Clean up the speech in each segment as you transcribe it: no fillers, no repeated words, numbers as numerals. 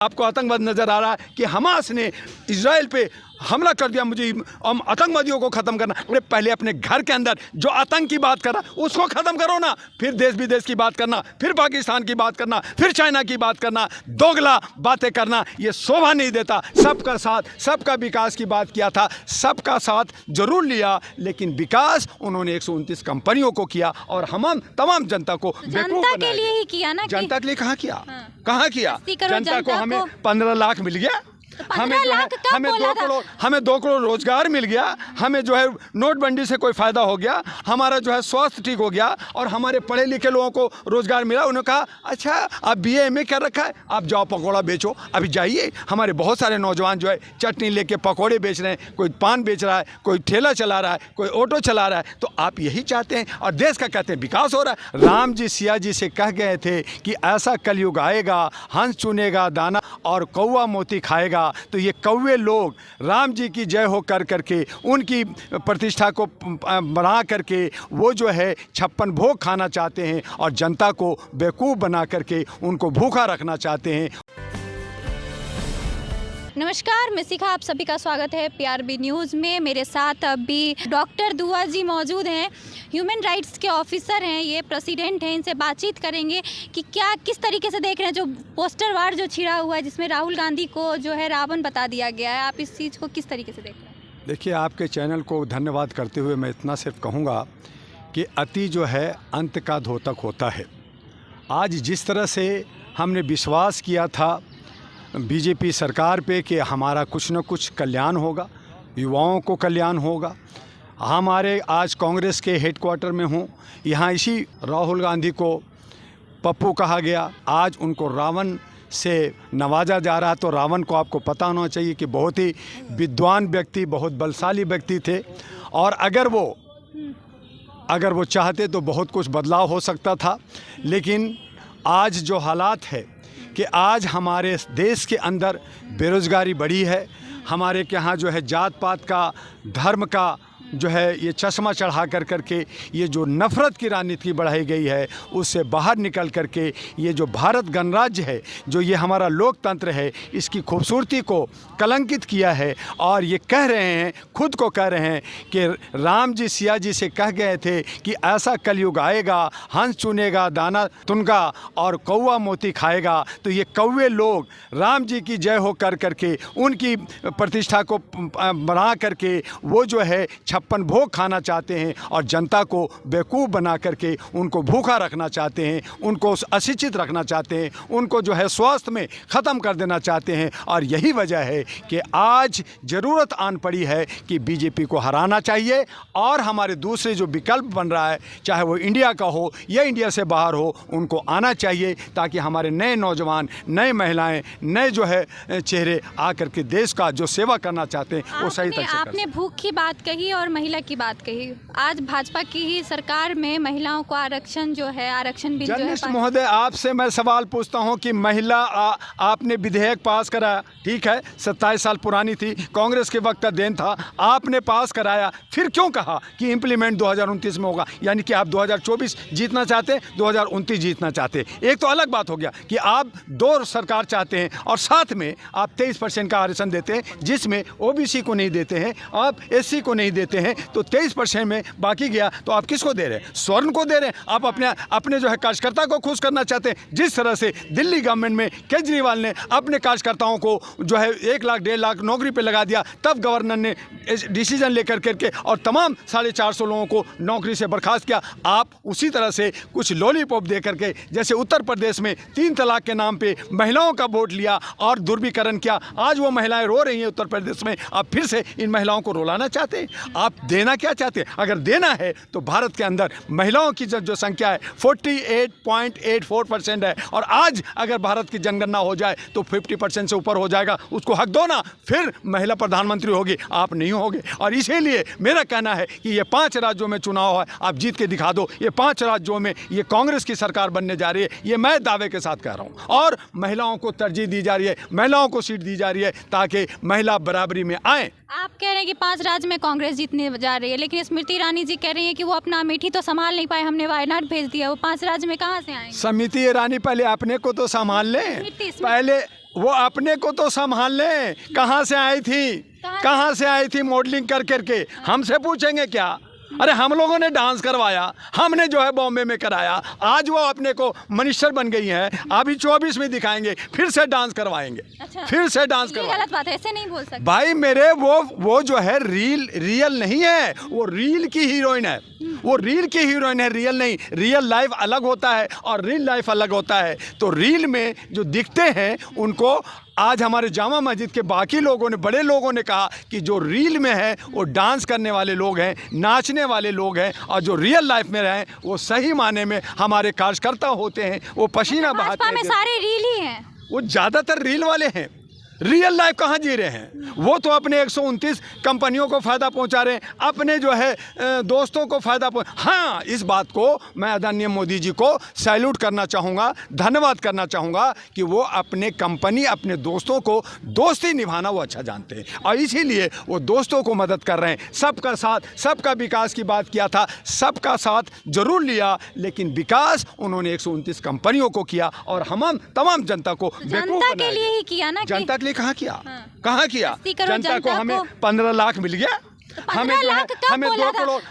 आपको आतंकवाद नजर आ रहा है कि हमास ने इजराइल पे हमला कर दिया, मुझे आतंकवादियों को ख़त्म करना। अरे पहले अपने घर के अंदर जो आतंक की बात कर रहा उसको ख़त्म करो ना, फिर देश विदेश की बात करना, फिर पाकिस्तान की बात करना, फिर चाइना की बात करना। दोगला बातें करना ये शोभा नहीं देता। सबका साथ, सबका विकास की बात किया था, सबका साथ जरूर लिया, लेकिन विकास उन्होंने 129 कंपनियों को किया और हम तमाम जनता को जनता के लिए ही किया ना। जनता के लिए कहाँ किया? हाँ। कहाँ किया? जनता को हमें 15 लाख मिल गया, हमें जो है हमें 2 करोड़ रोजगार मिल गया, हमें जो है नोटबंदी से कोई फायदा हो गया, हमारा जो है स्वास्थ्य ठीक हो गया और हमारे पढ़े लिखे लोगों को रोजगार मिला। उन्होंने कहा अच्छा आप BA MA कर रखा है, आप जाओ पकौड़ा बेचो। अभी जाइए, हमारे बहुत सारे नौजवान जो है चटनी लेके पकौड़े बेच रहे हैं, कोई पान बेच रहा है, कोई ठेला चला रहा है, कोई ऑटो चला रहा है। तो आप यही चाहते हैं और देश का कहते हैं विकास हो रहा है। राम जी सिया जी से कह गए थे कि ऐसा कलयुग आएगा, हंस चुनेगा दाना और कौवा मोती खाएगा। तो ये कौवे लोग राम जी की जय हो कर करके उनकी प्रतिष्ठा को बढ़ा करके वो जो है 56 भोग खाना चाहते हैं और जनता को बेवकूफ़ बना करके उनको भूखा रखना चाहते हैं। नमस्कार, मैं शिखा, आप सभी का स्वागत है PRB न्यूज़ में। मेरे साथ अभी डॉक्टर दुआ जी मौजूद हैं, ह्यूमन राइट्स के ऑफिसर हैं, ये प्रेसिडेंट हैं। इनसे बातचीत करेंगे कि क्या किस तरीके से देख रहे हैं जो पोस्टर वार जो छिड़ा हुआ है जिसमें राहुल गांधी को जो है रावण बता दिया गया है, आप इस चीज़ को किस तरीके से देख रहे हैं? देखिए, आपके चैनल को धन्यवाद करते हुए मैं इतना सिर्फ कहूँगा कि अति जो है अंत का द्योतक होता है। आज जिस तरह से हमने विश्वास किया था बीजेपी सरकार पे कि हमारा कुछ न कुछ कल्याण होगा, युवाओं को कल्याण होगा। हमारे आज कांग्रेस के हेडक्वार्टर में हूँ, यहाँ इसी राहुल गांधी को पप्पू कहा गया, आज उनको रावण से नवाजा जा रहा। तो रावण को आपको पता होना चाहिए कि बहुत ही विद्वान व्यक्ति, बहुत बलशाली व्यक्ति थे और अगर वो चाहते तो बहुत कुछ बदलाव हो सकता था। लेकिन आज जो हालात है कि आज हमारे देश के अंदर बेरोज़गारी बढ़ी है, हमारे के यहाँ जो है जात पात का, धर्म का जो है ये चश्मा चढ़ा कर करके ये जो नफ़रत की राजनीति बढ़ाई गई है उससे बाहर निकल करके ये जो भारत गणराज्य है, जो ये हमारा लोकतंत्र है, इसकी खूबसूरती को कलंकित किया है। और ये कह रहे हैं, खुद को कह रहे हैं कि राम जी सिया जी से कह गए थे कि ऐसा कलयुग आएगा, हंस चुनेगा दाना तुनगा और कौवा मोती खाएगा। तो ये कौवे लोग राम जी की जय हो कर करके उनकी प्रतिष्ठा को बढ़ा करके वो जो है 56 भोग खाना चाहते हैं और जनता को बेवकूफ़ बना करके उनको भूखा रखना चाहते हैं, उनको अशिक्षित रखना चाहते हैं, उनको जो है स्वास्थ्य में ख़त्म कर देना चाहते हैं। और यही वजह है कि आज ज़रूरत आन पड़ी है कि बीजेपी को हराना चाहिए और हमारे दूसरे जो विकल्प बन रहा है, चाहे वो इंडिया का हो या इंडिया से बाहर हो, उनको आना चाहिए ताकि हमारे नए नौजवान, नए महिलाएँ, नए जो है चेहरे आकर के देश का जो सेवा करना चाहते हैं वो सही तरह से। आपने भूख की बात कही और महिला की बात कही। आज भाजपा की ही सरकार में महिलाओं को आरक्षण जो है, आरक्षण बिल जो है। जर्नलिस्ट महोदय, आपसे मैं सवाल पूछता हूं कि महिला आपने विधेयक पास कराया, ठीक है, 27 साल पुरानी थी, कांग्रेस के वक्त का देन था, आपने पास कराया, फिर क्यों कहा कि इम्प्लीमेंट 2029 में होगा? यानी कि आप 2024 जीतना चाहते, 2029 जीतना चाहते। एक तो अलग बात हो गया कि आप 2 सरकार चाहते हैं और साथ में आप 23% का आरक्षण देते हैं, जिसमें OBC को नहीं देते हैं, आप SC को नहीं देते हैं। तो 23% में बाकी गया तो आप किसको दे रहे हैं? स्वर्ण को दे रहे हैं। आप अपने जो है कार्यकर्ता को खुश करना चाहते हैं। जिस तरह से दिल्ली गवर्नमेंट में केजरीवाल ने अपने कार्यकर्ताओं को जो है 1 लाख 1.5 लाख नौकरी पे लगा दिया, तब गवर्नर ने डिसीजन लेकर करके और तमाम 450 लोगों को नौकरी से बर्खास्त किया। आप उसी तरह से कुछ लॉलीपॉप दे करके, जैसे उत्तर प्रदेश में 3 तलाक के नाम पे महिलाओं का वोट लिया और दुर्वीकरण किया, आज वो महिलाएं रो रही हैं उत्तर प्रदेश में। आप फिर से इन महिलाओं को रुलाना चाहते हैं? आप देना क्या चाहते हैं? अगर देना है तो भारत के अंदर महिलाओं की जो संख्या है 48.84% है और आज अगर भारत की जनगणना हो जाए तो 50% से ऊपर हो जाएगा। उसको हक दो ना, फिर महिला प्रधानमंत्री होगी, आप नहीं होगे। और इसीलिए मेरा कहना है कि ये 5 राज्यों में चुनाव है, आप जीत के दिखा दो। ये 5 राज्यों में ये कांग्रेस की सरकार बनने जा रही है, ये मैं दावे के साथ कह रहा हूँ। और महिलाओं को तरजीह दी जा रही है, महिलाओं को सीट दी जा रही है ताकि महिला बराबरी में आए। आप कह रहे हैं कि 5 राज्य में कांग्रेस जीतने जा रही है, लेकिन स्मृति ईरानी जी कह रही हैं कि वो अपना अमेठी तो संभाल नहीं पाए, हमने वायनाड भेज दिया, वो 5 राज्य में कहाँ से आएंगे? स्मृति ईरानी पहले अपने को तो संभाल लें, वो अपने को तो संभाल लें। कहाँ से आई थी, कहाँ से आई थी मॉडलिंग कर करके, हमसे पूछेंगे क्या? अरे हम लोगों ने डांस करवाया, हमने जो है बॉम्बे में कराया, आज वो अपने को मिनिस्टर बन गई हैं, अभी 24 में दिखाएंगे, फिर से डांस करवाएंगे। अच्छा, फिर से डांस ये करवाएंगे। गलत बात है, ऐसे नहीं बोल सकते भाई मेरे, वो जो है रियल नहीं है, वो रील की हीरोइन है, वो रील की हीरोइन है, रियल नहीं। रियल लाइफ अलग होता है और रील लाइफ अलग होता है। तो रील में जो दिखते हैं उनको आज हमारे जामा मस्जिद के बाकी लोगों ने, बड़े लोगों ने कहा कि जो रील में है वो डांस करने वाले लोग हैं, नाचने वाले लोग हैं, और जो रियल लाइफ में रहें वो सही माने में हमारे कार्यकर्ता होते हैं, वो पसीना बहाते भाजपा में हैं। सारे रील ही हैं। वो ज़्यादातर रील वाले हैं, रियल लाइफ कहाँ जी रहे हैं? वो तो अपने 129 कंपनियों को फ़ायदा पहुंचा रहे हैं, अपने जो है दोस्तों को फ़ायदा हाँ, इस बात को मैं आदरणीय मोदी जी को सैल्यूट करना चाहूँगा, धन्यवाद करना चाहूँगा कि वो अपने कंपनी, अपने दोस्तों को दोस्ती निभाना वो अच्छा जानते हैं, और इसीलिए वो दोस्तों को मदद कर रहे हैं। सबका साथ, सबका विकास की बात किया था, सबका साथ जरूर लिया, लेकिन विकास उन्होंने 129 कंपनियों को किया और हम तमाम जनता को जनता के लिए ही किया ना, जनता के लिए कहाँ किया? हाँ। कहाँ किया? 80 करोड़ जनता को हमें को 15 लाख मिल गया, हमें जो है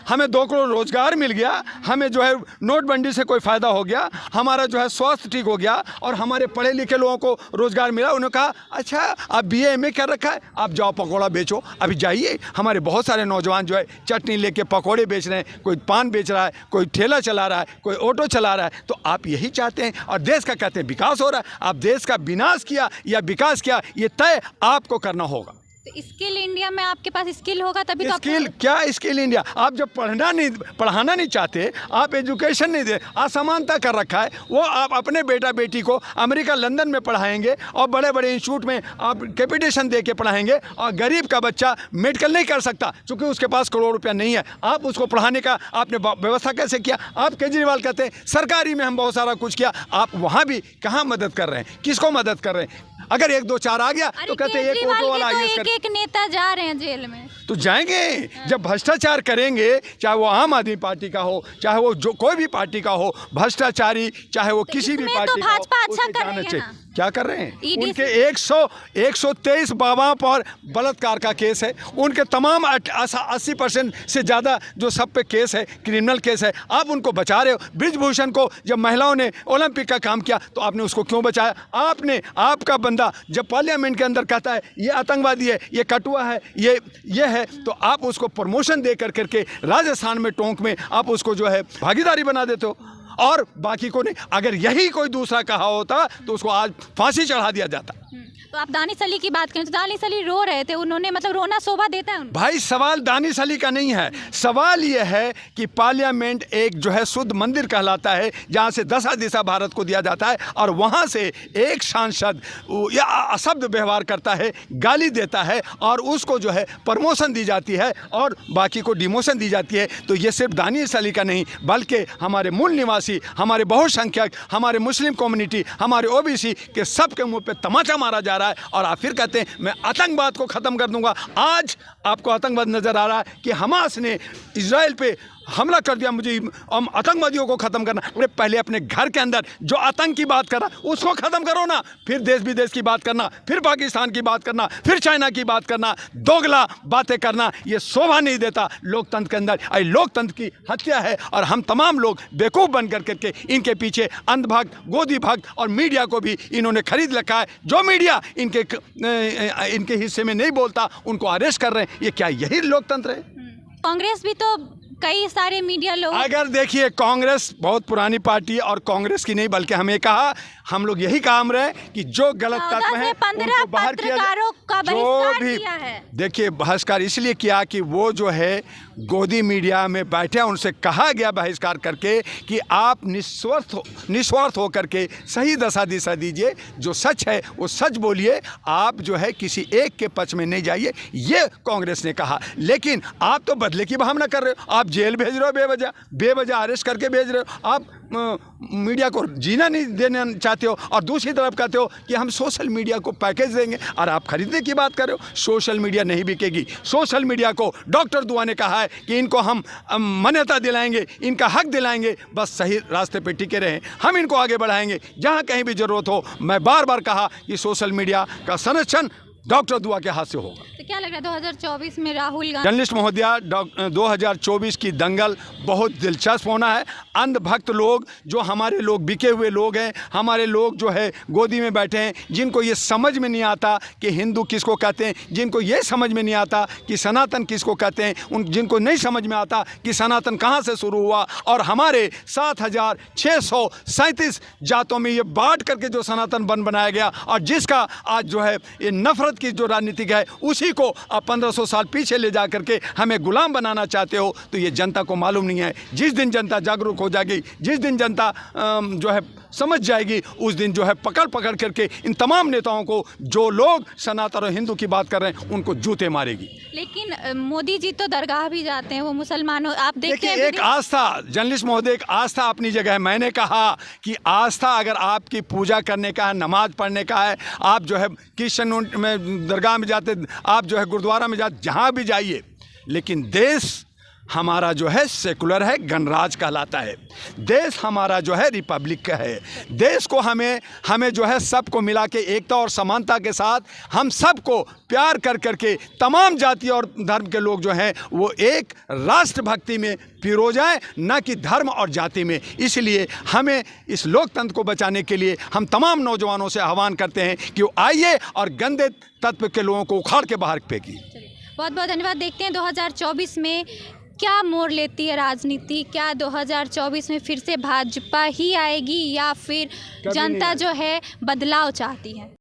हमें 2 करोड़ रोजगार मिल गया, हमें जो है नोटबंदी से कोई फायदा हो गया, हमारा जो है स्वास्थ्य ठीक हो गया, और हमारे पढ़े लिखे लोगों को रोजगार मिला। उन्होंने कहा अच्छा आप BA MA कर रखा है, आप जाओ पकौड़ा बेचो। अभी जाइए, हमारे बहुत सारे नौजवान जो है चटनी लेके पकौड़े बेच रहे हैं, कोई पान बेच रहा है, कोई ठेला चला रहा है, कोई ऑटो चला रहा है। तो आप यही चाहते हैं, और देश का कहते हैं विकास हो रहा है। आप देश का विनाश किया या विकास किया, ये तय आपको करना होगा। तो स्किल इंडिया में आपके पास स्किल होगा तभी तो स्किल क्या? स्किल इंडिया आप जब पढ़ाना नहीं चाहते, आप एजुकेशन नहीं दे, असमानता कर रखा है। वो आप अपने बेटा बेटी को अमेरिका लंदन में पढ़ाएंगे और बड़े बड़े इंस्टीट्यूट में आप कैपिटेशन दे के पढ़ाएंगे, और गरीब का बच्चा मेडिकल नहीं कर सकता क्योंकि उसके पास करोड़ रुपया नहीं है। आप उसको पढ़ाने का आपने व्यवस्था कैसे किया? आप केजरीवाल कहते हैं सरकारी में हम बहुत सारा कुछ किया, आप वहाँ भी कहाँ मदद कर रहे हैं? किसको मदद कर रहे हैं? अगर 1 2 4 आ गया तो कहते हैं एक ऑटो वाला एक नेता जा रहे हैं जेल में, तो जाएंगे। जब भ्रष्टाचार करेंगे, चाहे वो आम आदमी पार्टी का हो, चाहे वो जो कोई भी पार्टी का हो, भ्रष्टाचारी चाहे वो किसी भी पार्टी का हो, भाजपा अच्छा उसे कर जाना रही है चाहिए। ना? क्या कर रहे हैं? ED उनके 123 बाबाओं पर बलात्कार का केस है, उनके तमाम 80% से ज़्यादा जो सब पे केस है, क्रिमिनल केस है, आप उनको बचा रहे हो। ब्रिजभूषण को जब महिलाओं ने ओलंपिक का काम किया तो आपने उसको क्यों बचाया? आपने, आपका बंदा जब पार्लियामेंट के अंदर कहता है ये आतंकवादी है, ये कटुआ है, ये है, तो आप उसको प्रमोशन दे करके राजस्थान में टोंक में आप उसको जो है भागीदारी बना देते हो, और बाकी को नहीं। अगर यही कोई दूसरा कहा होता तो उसको आज फांसी चढ़ा दिया जाता। तो आप दानिश अली की बात करें तो दानिश अली रो रहे थे, उन्होंने मतलब रोना शोभा देता है उनको। भाई सवाल दानिश अली का नहीं है, सवाल ये है कि पार्लियामेंट एक जो है शुद्ध मंदिर कहलाता है, जहाँ से दशा दिशा भारत को दिया जाता है, और वहाँ से एक सांसद या अशब्द व्यवहार करता है, गाली देता है, और उसको जो है प्रमोशन दी जाती है और बाकी को डिमोशन दी जाती है। तो ये सिर्फ दानिश अली का नहीं, बल्कि हमारे मूल निवासी, हमारे बहुसंख्यक, हमारे मुस्लिम कम्युनिटी, हमारे OBC के सबके मुँह पे तमाचा मारा जा रहा है। और आप फिर कहते हैं मैं आतंकवाद को ख़त्म कर दूंगा। आज आपको आतंकवाद नज़र आ रहा है कि हमास ने इजराइल पे हमला कर दिया, मुझे आतंकवादियों को ख़त्म करना। अरे पहले अपने घर के अंदर जो आतंक की बात कर रहा उसको ख़त्म करो ना, फिर देश विदेश की बात करना, फिर पाकिस्तान की बात करना, फिर चाइना की बात करना, दोगला बातें करना, ये शोभा नहीं देता लोकतंत्र के अंदर। लोकतंत्र की हत्या है, और हम तमाम लोग बेवकूफ़ बन करके इनके पीछे अंधभक्त, गोदी भक्त, और मीडिया को भी इन्होंने खरीद रखा है। जो मीडिया इनके हिस्से में नहीं बोलता उनको अरेस्ट कर रहे हैं। ये क्या यही लोकतंत्र है? कांग्रेस भी तो कई सारे मीडिया लोग, अगर देखिए कांग्रेस बहुत पुरानी पार्टी है, और कांग्रेस की नहीं बल्कि हमें कहा, हम लोग यही काम रहे कि जो गलत तत्व हैं उनको बाहर किया जाए। जो भी देखिए बहिष्कार इसलिए किया कि वो जो है गोदी मीडिया में बैठे, उनसे कहा गया बहिष्कार करके कि आप निस्वार्थ हो करके सही दशा दिशा दीजिए, जो सच है वो सच बोलिए, आप जो है किसी एक के पक्ष में नहीं जाइए, ये कांग्रेस ने कहा। लेकिन आप तो बदले की भावना कर रहे हो, आप आप जेल भेज रहे हो बेवजह अरेस्ट करके भेज रहे हो। आप मीडिया को जीना नहीं देना चाहते हो और दूसरी तरफ कहते हो कि हम सोशल मीडिया को पैकेज देंगे। और आप खरीदने की बात कर रहे हो। सोशल मीडिया नहीं बिकेगी। सोशल मीडिया को डॉक्टर दुआ ने कहा है कि इनको हम मान्यता दिलाएंगे, इनका हक दिलाएंगे, बस सही रास्ते पे टिके रहें, हम इनको आगे बढ़ाएंगे जहाँ कहीं भी ज़रूरत हो। मैं बार बार कहा कि सोशल मीडिया का संरक्षण डॉक्टर दुआ के हाथ से होगा। तो क्या लग रहा है 2024 में राहुल गांधी? जर्नलिस्ट महोदया, 2024 की दंगल बहुत दिलचस्प होना है। अंधभक्त लोग, जो हमारे लोग बिके हुए लोग हैं, हमारे लोग जो है गोदी में बैठे हैं, जिनको ये समझ में नहीं आता कि हिंदू किसको कहते हैं, जिनको ये समझ में नहीं आता कि सनातन किसको कहते हैं, जिनको नहीं समझ में आता कि सनातन कहाँ से शुरू हुआ और हमारे 7,637 जातों में ये बांट करके जो सनातन वन बनाया गया और जिसका आज जो है ये नफरत की जो राजनीतिक है उसी को आप 1500 साल पीछे ले जा करके हमें गुलाम बनाना चाहते हो। तो ये जनता को मालूम नहीं है। जिस दिन जनता जागरूक हो जाएगी, जिस दिन जनता जो है समझ जाएगी, उस दिन जो है पकड़ करके इन तमाम नेताओं को, जो लोग सनातन और हिंदू की बात कर रहे हैं, उनको जूते मारेगी। लेकिन मोदी जी तो दरगाह भी जाते हैं, वो मुसलमानों, आप देखते हैं एक आस्था, जर्नलिस्ट महोदय, एक आस्था अपनी जगह है। मैंने कहा कि आस्था अगर आपकी पूजा करने का है, नमाज पढ़ने का है, आप जो है क्रिश्चियन में दरगाह में जाते, आप जो है गुरुद्वारा में जाते, जहाँ भी जाइए, लेकिन देश हमारा जो है सेकुलर है, गणराज कहलाता है। देश हमारा जो है रिपब्लिक का है। देश को हमें जो है सबको मिला के एकता और समानता के साथ हम सबको प्यार करके तमाम जाति और धर्म के लोग जो हैं वो एक राष्ट्रभक्ति में पिरो जाए, न कि धर्म और जाति में। इसलिए हमें इस लोकतंत्र को बचाने के लिए हम तमाम नौजवानों से आह्वान करते हैं कि वो आइए और गंदे तत्व के लोगों को उखाड़ के बाहर फेंकिए। बहुत बहुत धन्यवाद। देखते हैं 2024 में क्या मोड़ लेती है राजनीति। क्या 2024 में फिर से भाजपा ही आएगी या फिर जनता जो है बदलाव चाहती है?